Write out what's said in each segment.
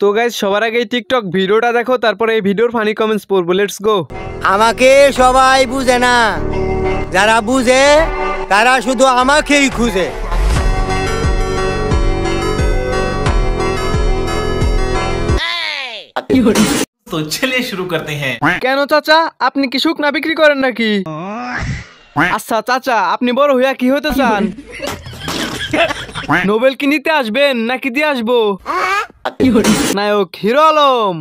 তো গাইস সবার আগে টিকটক ভিডিওটা দেখো, তারপরে এই ভিডিওর ফানি কমেন্টস পড়বো। Let's go. আমাকে সবাই বুঝে না, যারা বুঝে তারা শুধু আমাকেই খুঁজে। तो चलिए शुरू करते हैं। কেন চাচা, আপনি কি শুকনা বিক্রি করেন নাকি? আচ্ছা চাচা, আপনি বড় হইয়া কি হতে চান? নোবেল কি নিতে আসবেন নাকি দিয়ে আসবো? নায়ক হিরো আলম।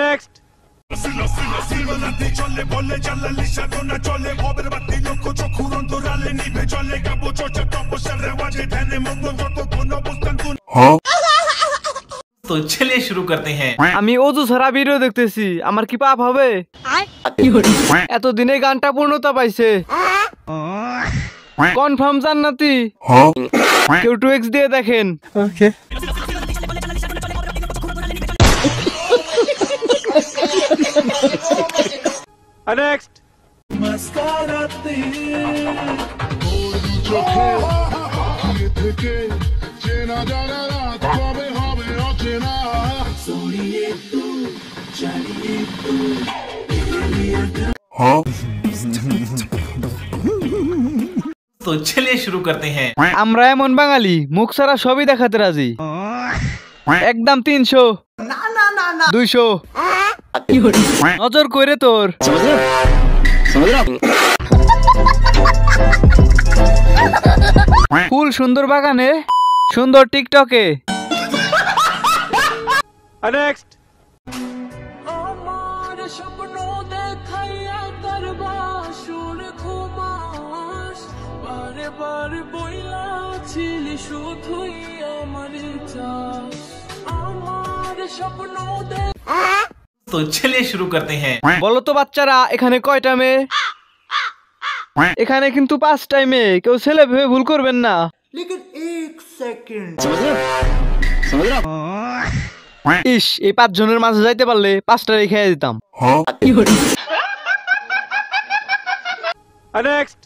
নেক্সট। तो चलिए शुरू करते हैं। আমি অজু ছাড়া ভিডিও দেখতেছি, আমার কি পাপ হবে? এতদিনে গানটা পূর্ণতা পাইছে। কনফার্ম জান্নাতি। কেউ 2x দিয়ে দেখেন। নেক্সট। तो चलिए शुरू करते हैं। আমরা এমন বাঙালি মুখ ছাড়া সবই দেখাতে রাজি। একদম 300 200 নজর করে তোর। ফুল সুন্দর বাগানে, সুন্দর টিকটকে। নেক্সট। तो चलिए शुरू करते हैं। বলো তো বাচ্চারা, এখানে কয়টা মেয়ে? এখানে কিন্তু 5টাই মেয়ে, কেউ ছেলে ভেবে ভুল করবেন না। ইস, এই 5 জনের মাঝে যাইতে পারলে 5টা রেখে দিতাম। নেক্সট।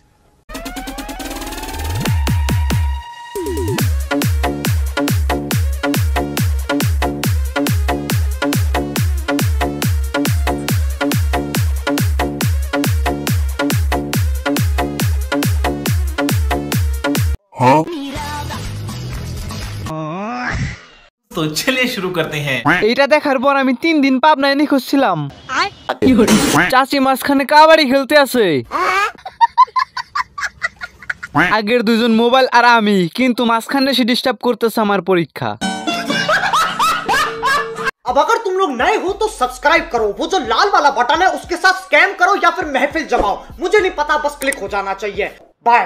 तो चलिए शुरू करते हैं। এইটা দেখার পর আমি 3 দিন পাবনায় নিখোঁজ ছিলাম। চাচি মাঝখানে কাবাডি খেলতে আছে। আগের 2 জন মোবাইল আর আমি, কিন্তু মাঝখানে সে ডিস্টার্ব করতেছে আমার পরীক্ষা। अब अगर तुम लोग नए हो तो सब्सक्राइब करो, वो जो लाल वाला बटन है उसके साथ स्कैम करो या फिर महफिल जमाओ, मुझे नहीं पता, बस क्लिक हो जाना चाहिए। बाय।